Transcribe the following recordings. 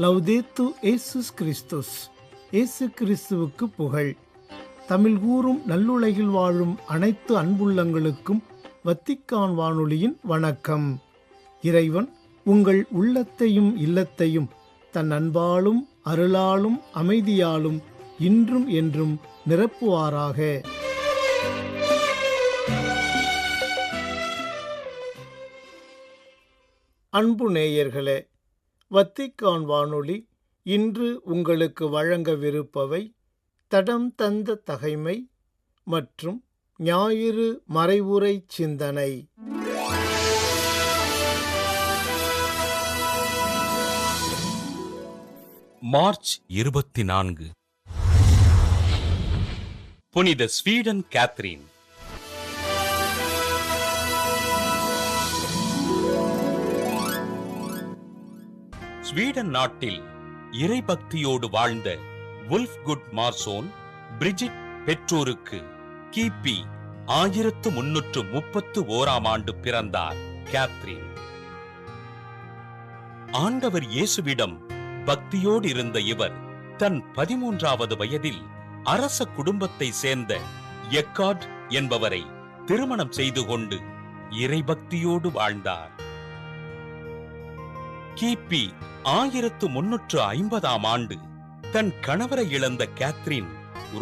லவ்தேத்து இயேசுஸ் கிறிஸ்துஸ். இயேசு கிறிஸ்துவுக்கு புகழ். தமிழ் கூறும் நல்லுலகில் வாழும் அனைத்து அன்புள்ளங்களுக்கும் வத்திக்கான் வானொலியின் வணக்கம். இறைவன் உங்கள் உள்ளத்தையும் இல்லத்தையும் தன் அன்பாலும் அருளாலும் அமைதியாலும் இன்றும் என்றும் நிரப்புவாராக. அன்பு நேயர்களே, வத்திக்கான் வானொலி இன்று உங்களுக்கு வழங்கவிருப்பவை தடம் தந்த தகைமை மற்றும் ஞாயிறு மறைவுரை சிந்தனை. மார்ச் 24. புனித ஸ்வீடன் கேத்ரீன். ஸ்வீடன் நாட்டில் இறைபக்தியோடு வாழ்ந்த வுல்ஃப்குட் மார்சோன் பிரிஜிட் பெற்றோருக்கு கிபி 1331 பிறந்தார் கேத்ரீன். ஆண்டவர் இயேசுவிடம் பக்தியோடு இருந்த இவர் தன் 13வது வயதில் அரச குடும்பத்தை சேர்ந்த எக்கார்ட் என்பவரை திருமணம் செய்து கொண்டு இறைபக்தியோடு வாழ்ந்தார். கிபி 1350 தன் கணவரை இழந்த கேத்ரீன்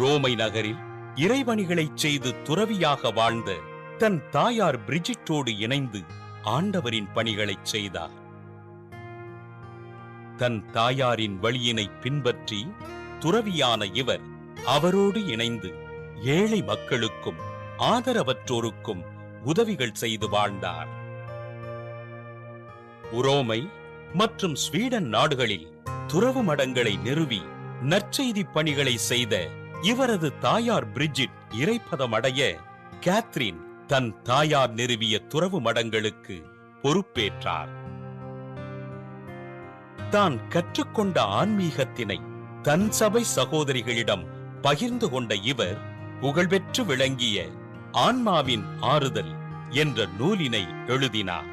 ரோமை நகரில் இறைபணிகளை செய்து துறவியாக வாழ்ந்த தன் தாயார் பிரிஜிட்டோடு இணைந்து ஆண்டவரின் பணிகளை செய்தார். தன் தாயாரின் வழியினை பின்பற்றி துறவியான இவர் அவரோடு இணைந்து ஏழை மக்களுக்கும் ஆதரவற்றோருக்கும் உதவிகள் செய்து வாழ்ந்தார். உரோமை மற்றும் ஸ்வீடன் நாடுகளில் துறவு மடங்களை நிறுவி நற்செய்தி பணிகளை செய்த இவரது தாயார் பிரிஜிட் இறைப்பதமடைய கேத்ரீன் தன் தாயார் நிறுவிய துறவு மடங்களுக்கு பொறுப்பேற்றார். தான் கற்றுக்கொண்ட ஆன்மீகத்தினை தன் சபை சகோதரிகளிடம் பகிர்ந்து கொண்ட இவர் புகழ்பெற்று விளங்கிய ஆன்மாவின் ஆறுதல் என்ற நூலினை எழுதினார்.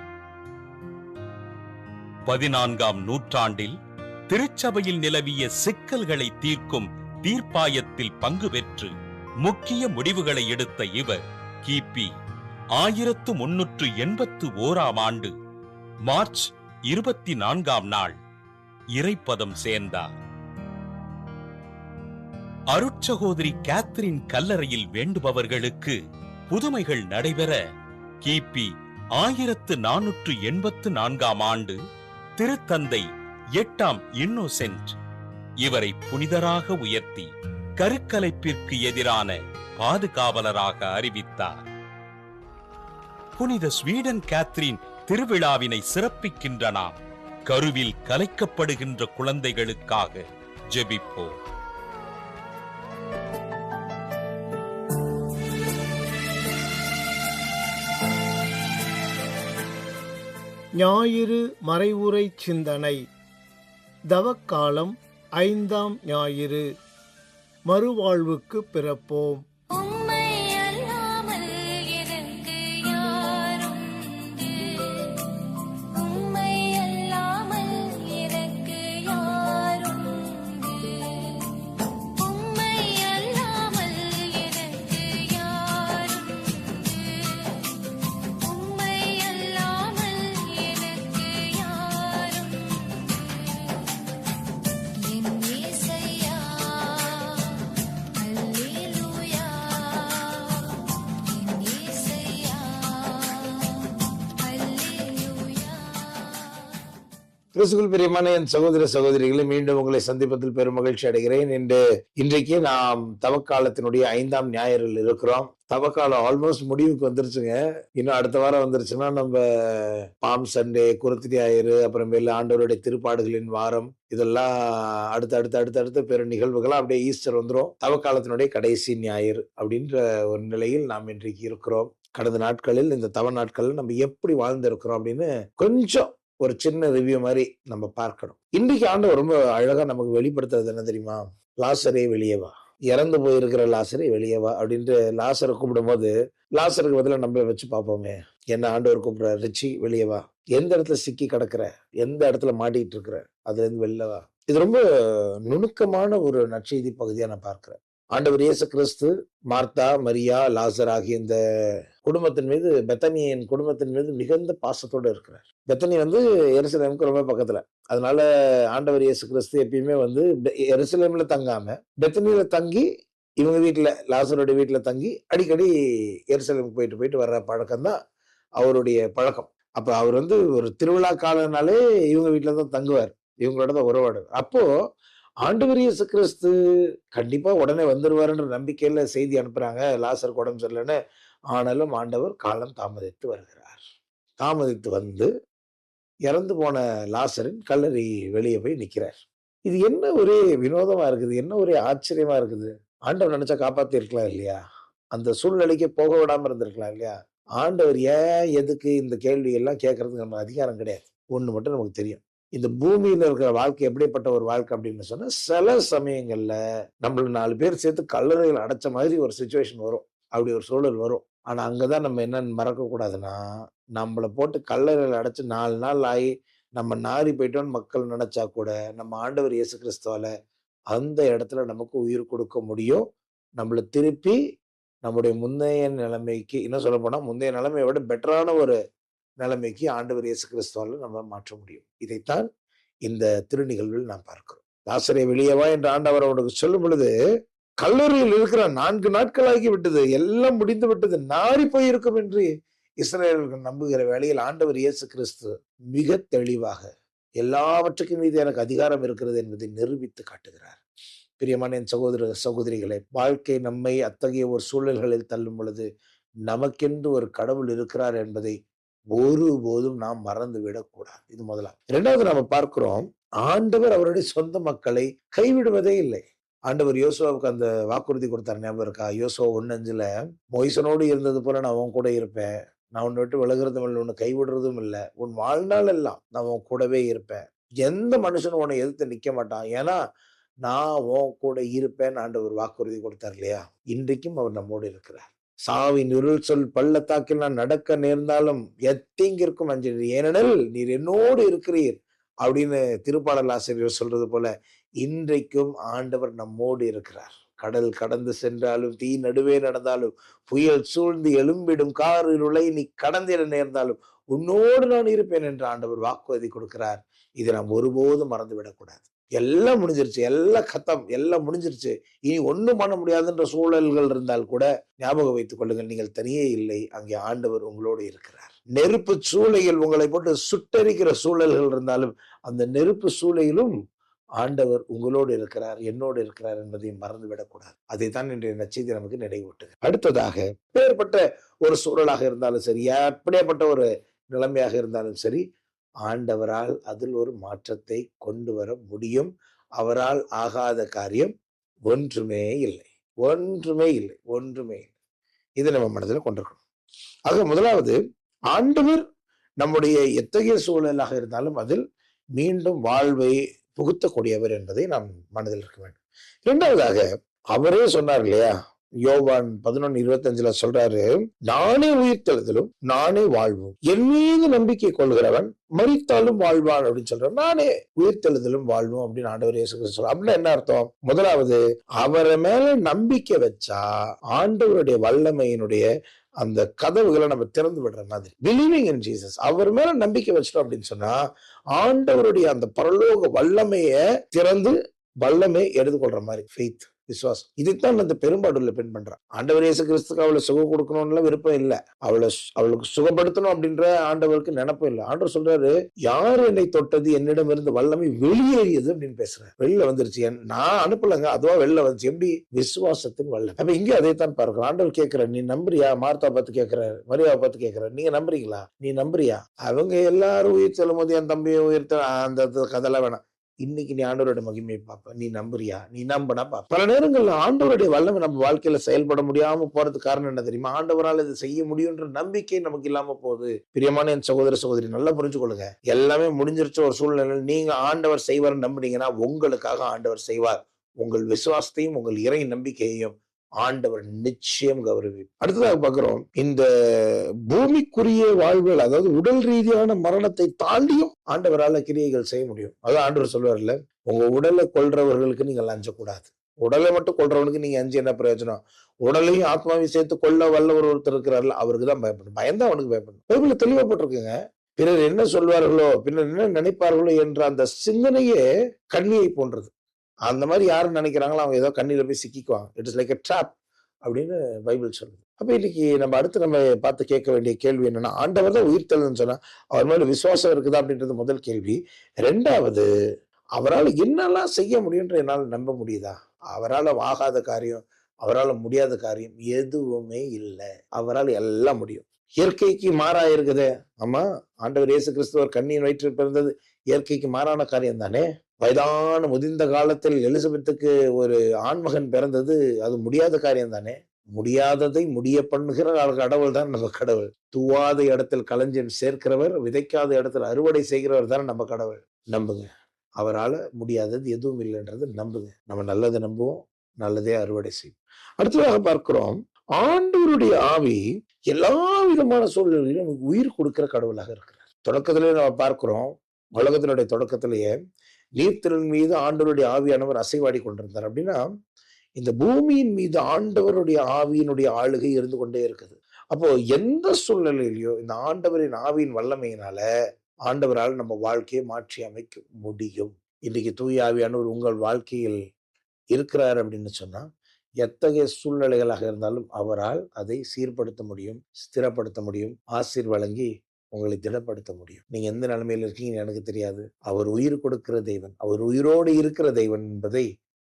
14ஆம் நூற்றாண்டில் திருச்சபையில் நிலவிய சிக்கல்களை தீர்க்கும் தீர்ப்பாயத்தில் பங்கு பெற்று முக்கிய முடிவுகளை எடுத்த இவர் கிபி 1381 மார்ச் 24 இறைப்பதம் சேர்ந்தார். அருட்சகோதரி கேத்ரீன் கல்லறையில் வேண்டுபவர்களுக்கு புதுமைகள் நடைபெற கிபி 1484 திருத்தந்தை 8ஆம் இன்னோசென்ட் இவரை புனிதராக உயர்த்தி கருக்கலைப்பிற்கு எதிரான பாதுகாவலராக அறிவித்தார். புனித ஸ்வீடன் கேத்ரீன் திருவிழாவினை சிறப்பிக்கின்ற நாம் கருவில் கலைக்கப்படுகின்ற குழந்தைகளுக்காக ஜெபிப்போம். ஞாயிறு மறைவுரை சிந்தனை. தவக்காலம் 5ஆம் ஞாயிறு. மறுவாழ்வுக்கு பிறப்போம். கிறிஸ்துவுக்குள் பிரியமான என் சகோதர சகோதரிகளை மீண்டும் உங்களை சந்திப்பதில் பெரும் மகிழ்ச்சி அடைகிறேன். இன்றைக்கு நாம் தவக்காலத்தினுடைய 5ஆம் ஞாயிறில் இருக்கிறோம். தவக்காலம் ஆல்மோஸ்ட் முடிவுக்கு வந்துருச்சுங்க. இன்னும் அடுத்த வாரம் வந்துருச்சுன்னா நம்ம பாம் சண்டே, குருத்தி ஞாயிறு, அப்புறமேல ஆண்டவருடைய திருப்பாடுகளின் வாரம், இதெல்லாம் அடுத்த பெரு நிகழ்வுகளா அப்படியே ஈஸ்டர் வந்துடும். தவக்காலத்தினுடைய கடைசி ஞாயிறு அப்படின்ற ஒரு நிலையில் நாம் இன்றைக்கு இருக்கிறோம். கடந்த நாட்களில் இந்த தவ நாட்கள் நம்ம எப்படி வாழ்ந்திருக்கிறோம் அப்படின்னு கொஞ்சம் ஒரு சின்ன ரிவ்யூ மாதிரி நம்ம பார்க்கணும். இன்னைக்கு ஆண்டவர் ரொம்ப அழகா நமக்கு வெளிப்படுத்துறது என்ன தெரியுமா? லாசரே வெளியேவா, இறந்து போயிருக்கிற லாசரே வெளியேவா அப்படின்ட்டு லாசரை கூப்பிடும் போது லாசருக்கு பதிலா நம்மள வச்சு பார்ப்போமே. என்ன ஆண்டவர் கூப்பிடுற, ரிச்சி வெளியேவா, எந்த இடத்துல சிக்கி கிடக்குற, எந்த இடத்துல மாட்டிட்டு இருக்கிற, அதுல இருந்து வெளிலவா, இது ரொம்ப நுணுக்கமான ஒரு நற்செய்தி பகுதியா நான் பார்க்கிறேன். ஆண்டவர் இயேசு கிறிஸ்து, மார்த்தா, மரியா, லாசர் ஆகிய இந்த குடும்பத்தின் மீது, பெத்தனியின் குடும்பத்தின் மீது மிகுந்த பாசத்தோடு இருக்கிறார். பெத்தனி எருசலேமுக்கு ரொம்ப பக்கத்துல. அதனால ஆண்டவர் இயேசு கிறிஸ்து எப்பயுமே எருசலேம்ல தங்காம பெத்தனியில தங்கி, இவங்க வீட்டுல, லாசருடைய வீட்டுல தங்கி அடிக்கடி எருசலேமுக்கு போயிட்டு போயிட்டு வர்ற பழக்கம் தான் அவருடைய பழக்கம். அப்ப அவர் ஒரு திருவிழா காலனாலே இவங்க வீட்டுல தான் தங்குவார், இவங்களோட தான் உறவாடுவார். அப்போ ஆண்டவர் இயேசு கிறிஸ்து கண்டிப்பா உடனே வந்துருவாருன்ற நம்பிக்கையில செய்தி அனுப்புறாங்க, லாசருக்கு உடம்பு சரியில்லைன்னு. ஆனாலும் ஆண்டவர் காலம் தாமதித்து வருகிறார். தாமதித்து வந்து இறந்து போன லாசரின் கல்லறை வெளியே போய் நிக்கிறார். இது என்ன ஒரே வினோதமா இருக்குது, என்ன ஒரே ஆச்சரியமா இருக்குது. ஆண்டவர் நினைச்சா காப்பாத்தி இருக்கலாம் இல்லையா? அந்த சூழ்நிலைக்கு போக விடாம இருந்திருக்கலாம் இல்லையா? ஆண்டவர் ஏன் எதுக்கு இந்த கேள்வி எல்லாம் கேட்கறதுக்கு நம்ம அதிகாரம் கிடையாது. ஒண்ணு மட்டும் நமக்கு தெரியும், இந்த பூமியில இருக்கிற வாழ்க்கை எப்படிப்பட்ட ஒரு வாழ்க்கை அப்படின்னு சொன்னா, சில சமயங்கள்ல நம்மள 4 பேர் சேர்த்து கல்லறையில் அடைச்ச மாதிரி ஒரு சிச்சுவேஷன் வரும், அப்படி ஒரு சூழல் வரும். ஆனா அங்கதான் நம்ம என்னன்னு மறக்க கூடாதுன்னா, நம்மள போட்டு கல்லறையில் அடைச்சு 4 நாள் ஆகி நம்ம நாறி போயிட்டோம்னு மக்கள் நினைச்சா கூட, நம்ம ஆண்டவர் இயேசு கிறிஸ்துவால அந்த இடத்துல நமக்கு உயிர் கொடுக்க முடியும். நம்மள திருப்பி நம்முடைய முந்தைய நிலைமைக்கு, இன்னும் சொல்ல போனா முந்தைய நிலைமையை விட பெட்டரான ஒரு நிலைமைக்கு ஆண்டவர் இயேசு கிறிஸ்துவால நம்ம மாற்ற முடியும். இதைத்தான் இந்த திருநிகழ்வில் நாம் பார்க்கிறோம். லாசரே வெளியே வா என்று ஆண்டவர் அவனுக்கு சொல்லும் பொழுது, கல்லறையில் இருக்கிற 4 நாட்களாகி விட்டது, எல்லாம் முடிந்து விட்டது, நாறி போயிருக்கும் என்று இஸ்ரவேலர்கள் நம்புகிற வேளையில் ஆண்டவர் இயேசு கிறிஸ்து மிக தெளிவாக எல்லாவற்றுக்கும் மீது எனக்கு அதிகாரம் இருக்கிறது என்பதை நிரூபித்து காட்டுகிறார். பிரியமான என் சகோதர சகோதரிகளை, வாழ்க்கை நம்மை அத்தகைய ஒரு சூழல்களில் தள்ளும் பொழுது நமக்கென்று ஒரு கடவுள் இருக்கிறார் என்பதை ஒருபோதும் நாம் மறந்து விடக்கூடாது. இது முதலாம். இரண்டாவது நாம பார்க்கிறோம், ஆண்டவர் அவருடைய சொந்த மக்களை கைவிடுவதே இல்லை. ஆண்டவர் யோசுவாவுக்கு அந்த வாக்குறுதி கொடுத்தார், ஞாபகம் இருக்கா? யோசுவா 1:5 மோய்சனோடு இருந்தது போல நான் உன் கூட இருப்பேன், நான் உன்னை விட்டு விலகுறதும் இல்லை, உன்னை கைவிடுறதும் இல்லை, உன் வாழ்நாள் எல்லாம் நான் உன் கூடவே இருப்பேன், எந்த மனுஷனும் உன்னை எதிர்த்து நிக்க மாட்டான், ஏன்னா நான் உன் கூட இருப்பேன் ஆண்டவர் வாக்குறுதி கொடுத்தார் இல்லையா? இன்றைக்கும் அவர் நம்மோடு இருக்கிறார். சாவின் இருள் சொல் பள்ளத்தாக்கில் நான் நடக்க நேர்ந்தாலும் எத்தீங்கிற்கும் அஞ்சேன், ஏனெனில் நீர் என்னோடு இருக்கிறீர் அப்படின்னு திருப்பாடல் ஆசிரியர் சொல்றது போல இன்றைக்கும் ஆண்டவர் நம்மோடு இருக்கிறார். கடல் கடந்து சென்றாலும், தீ நடுவே நடந்தாலும், புயல் சூழ்ந்து எழும்பிடும் காரிருளை நீ கடந்திட நேர்ந்தாலும் உன்னோடு நான் இருப்பேன் என்று ஆண்டவர் வாக்குறுதி கொடுக்கிறார். இதை நாம் ஒருபோதும் மறந்துவிடக்கூடாது. எல்லாம் முடிஞ்சிருச்சு, எல்லாம் கத்தம், எல்லாம் முடிஞ்சிருச்சு, இனி ஒண்ணும் பண்ண முடியாதுன்ற சூழல்கள் இருந்தால் கூட ஞாபகம் வைத்துக் கொள்ளுங்கள், நீங்கள் தனியே இல்லை, அங்கே ஆண்டவர் உங்களோடு இருக்கிறார். நெருப்பு சூளையில் உங்களை போட்டு சுட்டரிக்கிற சூழல்கள் இருந்தாலும் அந்த நெருப்பு சூளையிலும் ஆண்டவர் உங்களோடு இருக்கிறார், என்னோடு இருக்கிறார் என்பதை மறந்துவிடக்கூடாது. அதைத்தான் இன்றைய நற்செய்தி நமக்கு நினைவூட்டுகிறது. அடுத்ததாக, எப்பேற்பட்ட ஒரு சூழலாக இருந்தாலும் சரி, எப்படியாப்பட்ட ஒரு நிலைமையாக இருந்தாலும் சரி, ஆண்டவரால் அதில் ஒரு மாற்றத்தை கொண்டு வர முடியும். அவரால் ஆகாத காரியம் ஒன்றுமே இல்லை, ஒன்றுமே இல்லை, ஒன்றுமே இல்லை. இதை நம்ம மனதில் கொண்டிருக்கணும். ஆக முதலாவது, ஆண்டவர் நம்முடைய எத்தகைய சூழலாக இருந்தாலும் அதில் மீண்டும் வாழ்வை புகுத்தக்கூடியவர் என்பதை நாம் மனதில் இருக்க வேண்டும். இரண்டாவதாக, அவரே சொன்னார் இல்லையா, யோவான் 11:25 சொல்றாரு, நானே உயிர்த்தெழுதலும் நானே வாழ்வும், என் மீது நம்பிக்கை கொள்கிறவன் மரித்தாலும் வாழ்வான் அப்படின்னு சொல்றாரு. நானே உயிர்த்தெழுதலும் வாழ்வும் அப்படின்னு ஆண்டவர் இயேசு கிறிஸ்து சொல்றார். அப்படின்னா என்ன அர்த்தம்? முதலாவது, அவரை மேல நம்பிக்கை வச்சா ஆண்டவருடைய வல்லமையினுடைய அந்த கதவுகளை நம்ம திறந்து விடுற மாதிரி, பிலீவிங் இன் ஜீசஸ், அவர் மேல நம்பிக்கை வச்சிட்டோம் அப்படின்னு சொன்னா ஆண்டவருடைய அந்த பரலோக வல்லமைய திறந்து வல்லமை எடுத்துக்கொள்ற மாதிரி ஃபெய்த், விசுவாசம். இதைத்தான் அந்த பெரும்பாடுல பெண் பண்றான். ஆண்டவர் இயேசு கிறிஸ்துக்கு அவளை சுகம் கொடுக்கணும்னு விருப்பம் இல்லை, அவளுக்கு சுகப்படுத்தணும் அப்படின்ற ஆண்டவருக்கு நினைப்பும் இல்லை. ஆண்டவர் சொல்றாரு, யார் என்னை தொட்டது, என்னிடம் இருந்து வல்லமை வெளியேறியது அப்படின்னு பேசுறேன். வெளில வந்துருச்சு, நான் அனுப்பலங்க, அதுவா வெளில வந்துச்சு. எப்படி? விசுவாசத்தின் வல்லம். அப்ப இங்க அதைத்தான் பார்க்கிறோம். ஆண்டவர் கேட்கிற, நீ நம்புறியா? மார்த்தா பார்த்து கேட்கிறாரு, மரியாதை பார்த்து கேட்கிறாரு, நீங்க நம்புறீங்களா? நீ நம்புறியா? அவங்க எல்லாரும் உயிர் செல்லும் போது என் தம்பியை உயிர்த்த அந்த கதெல்லாம் வேணாம், இன்னைக்கு நீ ஆண்டவருடைய மகிமையை பார்ப்ப, நீ நம்புறியா? நீ நம்பினா பார்ப்ப. பல நேரங்கள்ல ஆண்டவருடைய வல்லமை நம்ம வாழ்க்கையில செயல்பட முடியாம போறதுக்கு காரணம் என்ன தெரியுமா? ஆண்டவரால் இதை செய்ய முடியும்ன்ற நம்பிக்கை நமக்கு இல்லாம போகுது. பிரியமான என் சகோதர சகோதரி, நல்லா புரிஞ்சுக்கொள்ளுங்க, எல்லாமே முடிஞ்சிருச்ச ஒரு சூழ்நிலையில் நீங்க ஆண்டவர் செய்வார் நம்பினீங்கன்னா உங்களுக்காக ஆண்டவர் செய்வார். உங்கள் விசுவாசத்தையும் உங்கள் இறை நம்பிக்கையையும் ஆண்டவர் நிச்சயம் கௌரவி. அடுத்ததாக பார்க்கிறோம், இந்த பூமிக்குரிய வாழ்வுகள், அதாவது உடல் ரீதியான மரணத்தை தாண்டியும் ஆண்டவரால கிரியைகள் செய்ய முடியும். அதான் ஆண்டவர் சொல்வார்ல, உங்க உடலை கொல்றவர்களுக்கு நீங்க லஞ்சக்கூடாது. உடலை மட்டும் கொல்றவனுக்கு நீங்க அஞ்சு என்ன பிரயோஜனம்? உடலையும் ஆத்மாவையும் சேர்த்து கொல்ல வல்ல ஒருத்தர் இருக்கிறார்ல, அவருக்கு தான் பயப்படணும். பயந்தா அவனுக்கு பயப்படணும். பைபிள்ல தெளிவா போட்டிருக்குங்க. பிறர் என்ன சொல்வார்களோ, பிறர் என்ன நினைப்பார்களோ என்ற அந்த சிந்தனையே கண்ணியை போன்றது. அந்த மாதிரி யாரு நினைக்கிறாங்களோ அவங்க ஏதோ கண்ணியில போய் சிக்கிக்குவாங்க. It is like a trap அப்படின்னு பைபிள் சொல்லுது. அப்ப இன்னைக்கு நம்ம அடுத்து நம்ம பார்த்து கேட்க வேண்டிய கேள்வி என்னன்னா, ஆண்டவர் தான் உயிர்த்தெழுன்னு சொன்னா அவர் மேல விசுவாசம் இருக்குதா அப்படின்றது முதல் கேள்வி. 2வது, அவரால் என்னெல்லாம் செய்ய முடியும்ன்ற என்னால நம்ப முடியுதா? அவரால ஆகாத காரியம், அவரால முடியாத காரியம் எதுவுமே இல்லை. அவரால் எல்லாம் முடியும். இயற்கைக்கு மாறா இருக்குதே. ஆமா, ஆண்டவர் இயேசு கிறிஸ்துவர் கன்னியின் வயிற்றில் பிறந்தது இயற்கைக்கு மாறான காரியம் தானே. வயதான முதிர்ந்த காலத்தில் எலிசபெத்துக்கு ஒரு ஆண்மகன் பிறந்தது அது முடியாத காரியம் தானே. முடியாததை முடிய பண்ணுகிற கடவுள் தான் நம்ம கடவுள். தூவாத இடத்தில் களஞ்சியம் சேர்க்கிறவர், விதைக்காத இடத்துல அறுவடை செய்கிறவர் தானே நம்ம கடவுள். நம்புங்க, அவரால முடியாதது எதுவும் இல்லைன்றது நம்புங்க. நம்ம நல்லதை நம்புவோம், நல்லதே அறுவடை செய்வோம். அடுத்ததாக பார்க்கிறோம், ஆண்டவருடைய ஆவி எல்லா விதமான சூழ்நிலையிலும் நமக்கு உயிர் கொடுக்கிற கடவுளாக இருக்கிறார். தொடக்கத்திலேயே நம்ம பார்க்கிறோம், உலகத்தினுடைய தொடக்கத்திலேயே நீர்த்திரள் மீது ஆண்டவருடைய ஆவியானவர் அசைவாடி கொண்டிருந்தார். அப்படின்னா இந்த பூமியின் மீது ஆண்டவருடைய ஆவியினுடைய ஆளுகை இருந்து கொண்டே இருக்குது. அப்போ எந்த சூழ்நிலையிலையோ இந்த ஆண்டவரின் ஆவியின் வல்லமையினால ஆண்டவரால் நம்ம வாழ்க்கையை மாற்றி அமைக்க முடியும். இன்னைக்கு தூய ஆவியானவர் உங்கள் வாழ்க்கையில் இருக்கிறார் அப்படின்னு சொன்னா எத்தகைய சூழ்நிலைகளாக இருந்தாலும் அவரால் அதை சீர்படுத்த முடியும், ஸ்திரப்படுத்த முடியும், ஆசீர் வழங்கி உங்களை திடப்படுத்த முடியும். நீங்க எந்த நிலைமையில இருக்கீங்கன்னு எனக்கு தெரியாது. அவர் உயிர் கொடுக்கிற தெய்வன், அவர் உயிரோடு இருக்கிற தெய்வன் என்பதை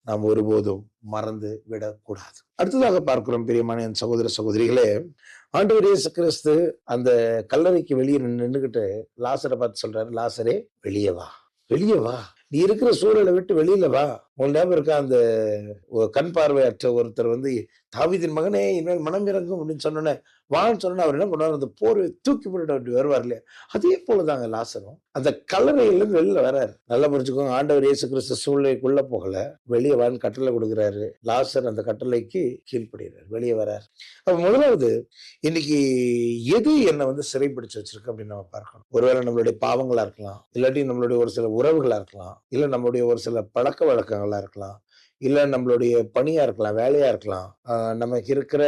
நாம் ஒருபோதும் மறந்து விடக்கூடாது. அடுத்ததாக பார்க்கிறோம் பிரியமான என் சகோதர சகோதரிகளே, ஆண்டவர் இயேசு கிறிஸ்து அந்த கல்லறைக்கு வெளியே நின்றுகிட்டு லாசரை பார்த்து சொல்றாரு, லாசரே வெளியே வா, வெளியே வா, நீ இருக்கிற சூழலை விட்டு வெளியில வா. உங்களுக்கு ஞாபகம் இருக்கா, அந்த கண் பார்வையற்ற ஒருத்தர் வந்து தாவீதின் மகனே இனிமேல் மனம் இறங்கும் அப்படின்னு சொன்னோன்னே வான்னு சொன்னா அவர் என்ன பண்ணுவார், அந்த போர்வை தூக்கி போட்டு அப்படி வருவார் இல்லையா. அதே போலதாங்க லாசரும் அந்த கல்லறையிலிருந்து வெளியில வர்றாரு. நல்லா புரிஞ்சுக்கோங்க, ஆண்டவர் இயேசு கிறிஸ்து சூழ்நிலைக்குள்ள போகல, வெளியே வான்னு கட்டளை கொடுக்குறாரு. லாசர் அந்த கட்டளைக்கு கீழ்ப்படுகிறார், வெளியே வர்றாரு. அப்ப முதலாவது, இன்னைக்கு எது என்னை வந்து சிறைப்பிடிச்சு வச்சிருக்கு அப்படின்னு நம்ம பார்க்கணும். ஒருவேளை நம்மளுடைய பாவங்களா இருக்கலாம், இல்லாட்டி நம்மளுடைய ஒரு சில உறவுகளா இருக்கலாம், இல்ல நம்மளுடைய ஒரு சில பழக்க வழக்கங்களா இருக்கலாம், இல்ல நம்மளுடைய பணியா இருக்கலாம், வேலையா இருக்கலாம், நமக்கு இருக்கிற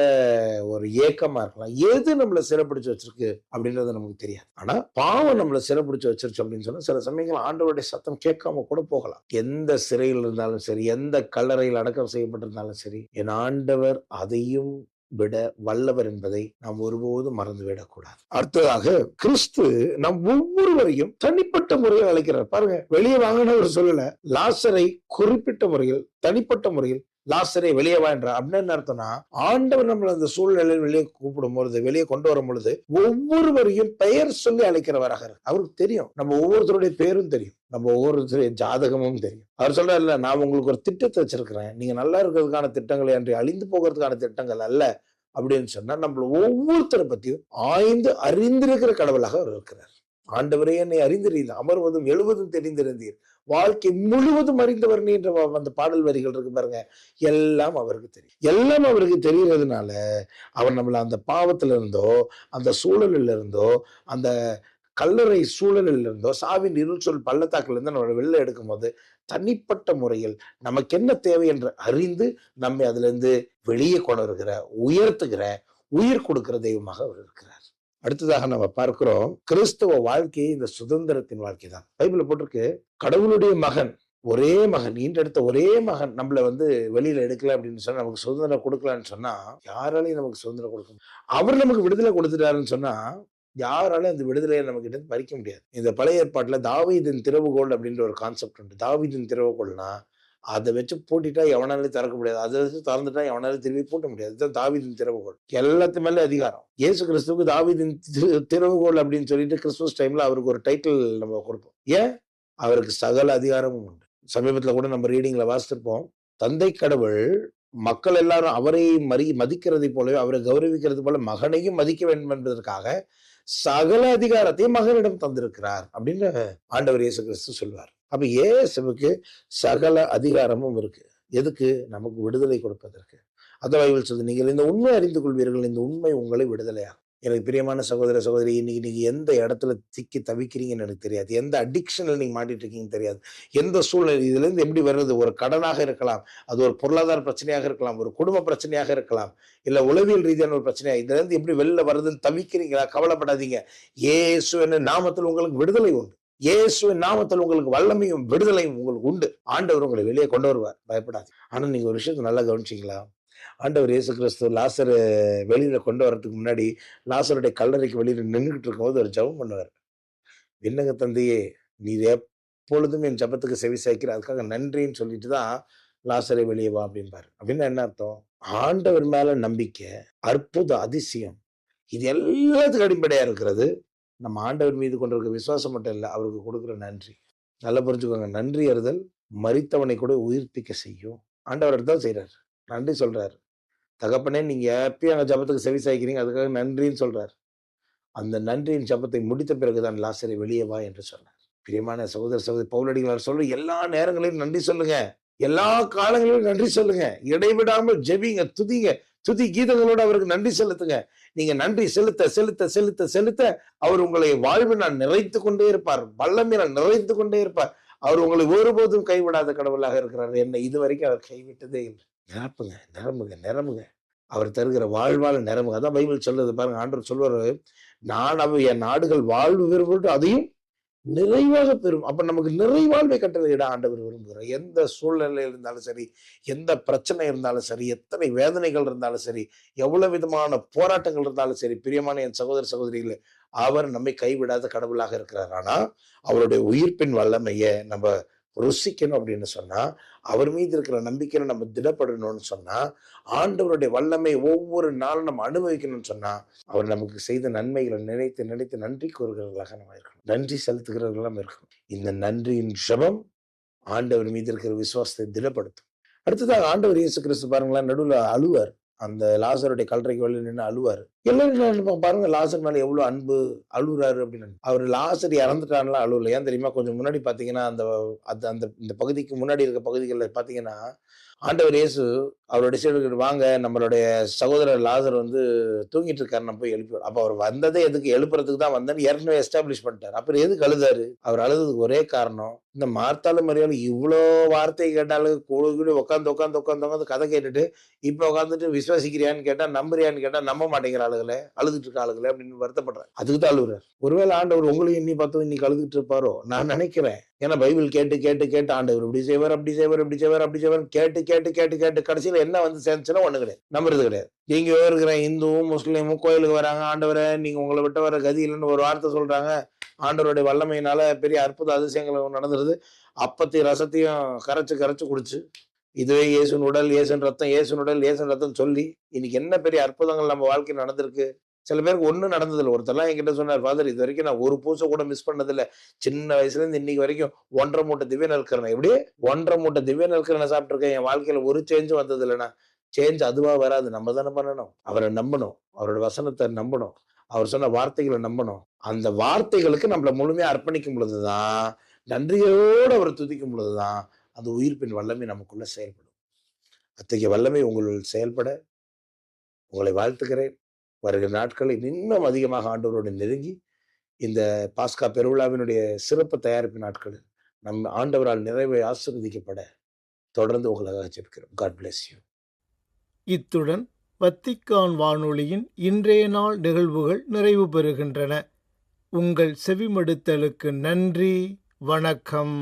ஒரு ஏக்கமா இருக்கலாம். எது நம்மளை சிறைப்பிடிச்சு வச்சிருக்கு அப்படின்றது நமக்கு தெரியாது. ஆனா பாவம் நம்மளை சிறைப்பிடிச்சு வச்சிருச்சு அப்படின்னு சொன்னா சில சமயங்கள் ஆண்டவருடைய சத்தம் கேட்காம கூட போகலாம். எந்த சிறையில் இருந்தாலும் சரி, எந்த கல்லறையில் அடக்கம் செய்யப்பட்டிருந்தாலும் சரி, என் ஆண்டவர் அதையும் விட வல்லவர் என்பதை நாம் ஒருபோதும் மறந்துவிடக்கூடாது. அடுத்ததாக, கிறிஸ்து நம் ஒவ்வொருவரையும் தனிப்பட்ட முறையில் அழைக்கிறார். பாருங்க, வெளியே வாங்கின ஒரு சொல்லல, லாசரை குறிப்பிட்ட முறையில் தனிப்பட்ட முறையில் லாசரை வெளியே வான்ற அப்படின்னு அர்த்தம்னா, ஆண்டவர் நம்மள அந்த சூழ்நிலையில் வெளியே கூப்பிடும் பொழுது, வெளியே கொண்டு வரும் பொழுது ஒவ்வொருவரையும் பெயர் சொல்லி அழைக்கிறவராக அவருக்கு தெரியும். நம்ம ஒவ்வொருத்தருடைய பேரும் தெரியும், நம்ம ஒவ்வொருத்தருடைய ஜாதகமும் தெரியும். அவர் சொல்றாருல்ல, நான் உங்களுக்கு ஒரு திட்டத்தை வச்சிருக்கிறேன், நீங்க நல்லா இருக்கிறதுக்கான திட்டங்களை அன்றி அழிந்து போகிறதுக்கான திட்டங்கள் அல்ல அப்படின்னு சொன்னா, நம்மள ஒவ்வொருத்தரை பத்தியும் ஆய்ந்து அறிந்திருக்கிற கடவுளாக அவர் இருக்கிறார். ஆண்டவரே என்னை அறிந்திருந்தீர், அமர்வதும் எழுவதும் தெரிந்திருந்தீர், வாழ்க்கை முழுவதும் அறிந்தவர் நீ என்ற அந்த பாடல் வரிகள் இருக்கு பாருங்க. எல்லாம் அவருக்கு தெரியும். எல்லாம் அவருக்கு தெரியறதுனால அவர் நம்மள அந்த பாவத்துல இருந்தோ, அந்த சூழலில் இருந்தோ, அந்த கல்லறை சூழலில் இருந்தோ, சாவின் இருள் பள்ளத்தாக்குல இருந்து நம்ம வெளில எடுக்கும் போது தனிப்பட்ட முறையில் நமக்கு என்ன தேவை என்று அறிந்து நம்மை அதுல இருந்து வெளியே கொண்டு வருகிற, உயர்த்துகிற, உயிர் கொடுக்கிற தெய்வமாக அவர் இருக்கிறார். அடுத்ததாக நம்ம பார்க்கிறோம், கிறிஸ்தவ வாழ்க்கையை இந்த சுதந்திரத்தின் வாழ்க்கை தான். பைபிள்ல போட்டிருக்கு, கடவுளுடைய மகன், ஒரே மகன், ஈன்றெடுத்த ஒரே மகன் நம்மள வந்து வெளியில எடுக்கல அப்படின்னு சொன்னா, நமக்கு சுதந்திரம் கொடுக்கலான்னு சொன்னா யாராலையும் நமக்கு சுதந்திரம் கொடுக்க முடியும். அவர் நமக்கு விடுதலை கொடுத்துட்டாருன்னு சொன்னா யாராலும் அந்த விடுதலையை நம்ம கிட்ட பறிக்க முடியாது. இந்த பழைய ஏற்பாட்டுல தாவீதின் திறவுகோல் அப்படின்ற ஒரு கான்செப்ட் உண்டு. தாவீதின் திறவுகோல்னா அதை வச்சு பூட்டிட்டா எவனாலும் திறக்க முடியாது, அதை வச்சு திறந்துட்டா எவனாலும் திரும்பி பூட்ட முடியாது. இதுதான் தாவீதின் திறவுகோல், எல்லாத்து மேல அதிகாரம். இயேசு கிறிஸ்துவுக்கு தாவீதின் திறவுகோல் அப்படின்னு சொல்லிட்டு கிறிஸ்துமஸ் டைம்ல அவருக்கு ஒரு டைட்டில் நம்ம கொடுப்போம். ஏன்? அவருக்கு சகல அதிகாரமும் உண்டு. சமீபத்துல கூட நம்ம ரீடிங்ல வாசித்திருப்போம், தந்தை கடவுள் மக்கள் எல்லாரும் அவரை மதிக்கிறதை போலவே, அவரை கௌரவிக்கிறது போல மகனையும் மதிக்க வேண்டும் என்பதற்காக சகல அதிகாரத்தையும் மகனிடம் தந்திருக்கிறார் அப்படின்னு ஆண்டவர் இயேசு கிறிஸ்து சொல்வார். அப்ப இயேசுவுக்கு சகல அதிகாரமும் இருக்கு. எதுக்கு? நமக்கு விடுதலை கொடுப்பதற்கு. அந்த பைபிள் சொல்லுது, நீங்கள் இந்த உண்மை அறிந்து கொள்வீர்கள், இந்த உண்மை உங்களை விடுதலையாகும். எனக்கு பிரியமான சகோதர சகோதரி, இன்னைக்கு நீங்க எந்த இடத்துல சிக்கி தவிக்கிறீங்கன்னு எனக்கு தெரியாது. எந்த அடிக்ஷன்ல நீங்க மாட்டிட்டு இருக்கீங்கன்னு தெரியாது. எந்த சூழ்நிலை இதுல இருந்து எப்படி வர்றது? ஒரு கடனாக இருக்கலாம், அது ஒரு பொருளாதார பிரச்சனையாக இருக்கலாம், ஒரு குடும்ப பிரச்சனையாக இருக்கலாம், இல்ல உளவியல் ரீதியான ஒரு பிரச்சனையா, இதுல இருந்து எப்படி வெளில வர்றதுன்னு தவிக்கிறீங்களா? கவலைப்படாதீங்க. இயேசுவின் நாமத்தில் உங்களுக்கு விடுதலை உண்டு. இயேசுவின் நாமத்தில் உங்களுக்கு வல்லமையும் விடுதலையும் உங்களுக்கு உண்டு. ஆண்டவர் உங்களை வெளியே கொண்டு வருவார், பயப்படாதீங்க. ஆனா நீங்க ஒரு விஷயத்தை நல்லா கவனிச்சீங்களா? ஆண்டவர் இயேசு கிறிஸ்து லாசரு வெளியில கொண்டு வர்றதுக்கு முன்னாடி லாசருடைய கல்லறைக்கு வெளியில நின்றுகிட்டு இருக்கும்போது ஒரு ஜெபம் பண்ணுவார். விண்ணக தந்தையே, நீர் எப்பொழுதும் என் ஜெபத்துக்கு செவி சாய்க்கிற, அதுக்காக நன்றின்னு சொல்லிட்டு தான் லாசரை வெளியே வா அப்படிம்பாரு. அப்படின்னா என்ன அர்த்தம்? ஆண்டவர் மேல நம்பிக்கை, அற்புதம், அதிசயம் இது எல்லாத்துக்கும் அடிப்படையா இருக்கிறது நம்ம ஆண்டவர் மீது கொண்டிருக்க விசுவாசம் மட்டும் இல்ல, அவருக்கு கொடுக்கிற நன்றி. நல்லா புரிஞ்சுக்கோங்க. நன்றி அறிதல் மரித்தவனை கூட உயிர்ப்பிக்க செய்யும். ஆண்டவர் தான் செய்றாரு. நன்றி சொல்றாரு. தகப்பனே, நீங்க எப்பயும் எங்க ஜெபத்துக்கு செவி சாய்க்கிறீங்க, அதுக்காக நன்றின்னு சொல்றாரு. அந்த நன்றியின் ஜெபத்தை முடித்த பிறகுதான் லாசரை வெளியே வா என்று சொன்னார். பிரியமான சகோதர சகோதரி, பவுலடிகளார் சொல்ற எல்லா நேரங்களிலும் நன்றி சொல்லுங்க. எல்லா காலங்களிலும் நன்றி சொல்லுங்க. இடைவிடாமல் ஜெபிங்க, துதிங்க. துதி கீதங்களோட அவருக்கு நன்றி செலுத்துங்க. நீங்க நன்றி செலுத்த செலுத்த செலுத்த செலுத்த அவர் உங்களை வாழ்வினால் நிறைத்துக் கொண்டே இருப்பார். வல்லமையினால் நிறைத்துக் கொண்டே இருப்பார். அவர் உங்களை ஒருபோதும் கைவிடாத கடவுளாக இருக்கிறார். என்னை இதுவரைக்கும் அவர் கைவிட்டதே இல்லை. நிரப்புங்க, நிரம்புங்க, நிரம்புங்க. அவர் தருகிற வாழ்வால நிரம்புங்க. அதான் பைபிள் சொல்லுது பாருங்க. ஆண்டவர் சொல்வாரு, நான் என் நாடுகள் வாழ்வு பெறும், அதையும் நிறைவாக பெறும். அப்ப நமக்கு நிறைவாழ்வை கட்டளையிட ஆண்டவர் விரும்புகிறார். எந்த சூழ்நிலையில் இருந்தாலும் சரி, எந்த பிரச்சனை இருந்தாலும் சரி, எத்தனை வேதனைகள் இருந்தாலும் சரி, எவ்வளவு விதமான போராட்டங்கள் இருந்தாலும் சரி, பிரியமான என் சகோதர சகோதரிகளே, அவர் நம்மை கைவிடாத கடவுளாக இருக்கிறார். ஆனா அவருடைய உயிர்ப்பின் வல்லமையை நம்ம ருசிக்கணும் அப்படின்னு சொன்னா, அவர் மீது இருக்கிற நம்பிக்கையில நம்ம திடப்படணும்னு சொன்னா, ஆண்டவருடைய வல்லமை ஒவ்வொரு நாளும் நம்ம அனுபவிக்கணும்னு சொன்னா, அவர் நமக்கு செய்த நன்மைகளை நினைத்து நினைத்து நன்றி கூறுகிறவர்களாக நம்ம இருக்கணும். நன்றி செலுத்துகிறவர்களாக இருக்கணும். இந்த நன்றியின் ஜெபம் ஆண்டவர் மீது இருக்கிற விசுவாசத்தை திடப்படுத்தும். அடுத்ததாக ஆண்டவர் இயேசு கிறிஸ்து பாருங்களேன், நடுவுல அழுவார். அந்த லாசருடைய கல்லறைக்கு வெளியே நின்று அழுவாரு. எல்லாரும் என்ன நினைப்பாங்க, பாருங்க லாசர் மேல எவ்வளவு அன்பு, அழுறாரு அப்படின்னு. அவர் லாசர் இறந்துட்டான்லாம் அழுவல. ஏன் தெரியுமா? கொஞ்சம் முன்னாடி பாத்தீங்கன்னா, அந்த அந்த இந்த பகுதிக்கு முன்னாடி இருக்க பகுதிகளில் பாத்தீங்கன்னா, ஆண்டவர் இயேசு அவருடைய சீடர்கள், வாங்க நம்மளுடைய சகோதரர் லாசர் தூங்கிட்டு இருக்காரு, நம்ம போய் எழுப்பி. அப்ப அவர் வந்ததே எதுக்கு? எழுப்புறதுக்கு தான் வந்தேன்னு ஏற்கனவே எஸ்டாப்ளிஷ் பண்ணிட்டார். அப்புறம் எதுக்கு அழுதாரு? அவர் அழுதுக்கு ஒரே காரணம், இந்த மார்த்தாலும் மரியாதை இவ்வளோ வார்த்தை கேட்டாலும் கூட உட்காந்து உட்காந்து உட்காந்து உட்காந்து கதை கேட்டுட்டு, இப்ப உட்காந்துட்டு விசுவாசிக்கிறியான்னு கேட்டா, நம்புறியான்னு கேட்டா நம்ப மாட்டேங்கிற ஆளுகளே, அழுதுட்டு இருக்க ஆளுகளே அப்படின்னு வருத்தப்படுறாரு. அதுக்கு தான் அழுகுறாரு. ஒருவேளை ஆண்டவர் உங்களையும் இன்னி பார்த்தோம் இன்னைக்கு அழுதுட்டு இருப்பாரோ நான் நினைக்கிறேன். ஏன்னா பைபிள் கேட்டு கேட்டு கேட்டு ஆண்டவர் இப்படி செய்வார், அப்படி செய்வார், இப்படி செய்வார், அப்படி செய்வார் கேட்டு கேட்டு கேட்டு கேட்டு கடைசியில என்ன சேர்ந்துச்சுன்னா ஒண்ணு கிடையாது, நம்புறது கிடையாது. நீங்க இருக்கிற இந்துவும் முஸ்லீமும் கோயிலுக்கு வராங்க, ஆண்டவரை நீங்க உங்களை விட்டு வர கதி இல்லைன்னு ஒரு வார்த்தை சொல்றாங்க. ஆண்டவருடைய வல்லமையினால பெரிய அற்புத அதிசயங்கள் நடந்துருது. அப்பத்தையும் ரசத்தையும் கரைச்சு கரைச்சு குடிச்சு, இதுவே இயேசுவின் உடல், இயேசுவின் ரத்தம், இயேசுவின் உடல், இயேசுவின் ரத்தம் சொல்லி இன்னைக்கு என்ன பெரிய அற்புதங்கள் நம்ம வாழ்க்கையில் நடந்திருக்கு. சில பேருக்கு ஒன்றும் நடந்ததில்லை. ஒருத்தர்லாம் என்கிட்ட சொன்னார், ஃபாதர் இது வரைக்கும் நான் ஒரு பூசை கூட மிஸ் பண்ணதில்லை. சின்ன வயசுல இருந்து இன்னைக்கு வரைக்கும் 1.5 மூட்டை திவ்ய நற்கரணை, எப்படி 1.5 மூட்டை திவ்ய நற்கரணை சாப்பிட்டுருக்கேன். என் வாழ்க்கையில ஒரு சேஞ்சும் வந்தது இல்லைன்னா. சேஞ்ச் அதுவா வராது, நம்ம தானே பண்ணணும். அவரை நம்பணும், அவரோட வசனத்தை நம்பணும், அவர் சொன்ன வார்த்தைகளை நம்பணும். அந்த வார்த்தைகளுக்கு நம்மளை முழுமையா அர்ப்பணிக்கும் பொழுதுதான், நன்றியோடு அவர் துதிக்கும் பொழுதுதான் அந்த உயிர்ப்பின் வல்லமை நமக்குள்ள செயல்படும். அத்தகைய வல்லமை உங்களுள் செயல்பட உங்களை வாழ்த்துகிறேன். வருகிற நாட்களில் இன்னும் அதிகமாக ஆண்டவரோடு நெருங்கி இந்த பாஸ்கா பெருவிழாவினுடைய சிறப்பு தயாரிப்பு நாட்களில் நம் ஆண்டவரால் நிறைவை ஆசீர்வதிக்கப்பட தொடர்ந்து உங்களுக்காக ஜெபிக்கிறோம். God bless you. இத்துடன் வத்திக்கான் வானொலியின் இன்றைய நாள் நிகழ்வுகள் நிறைவு பெறுகின்றன. உங்கள் செவிமடுத்தலுக்கு நன்றி. வணக்கம்.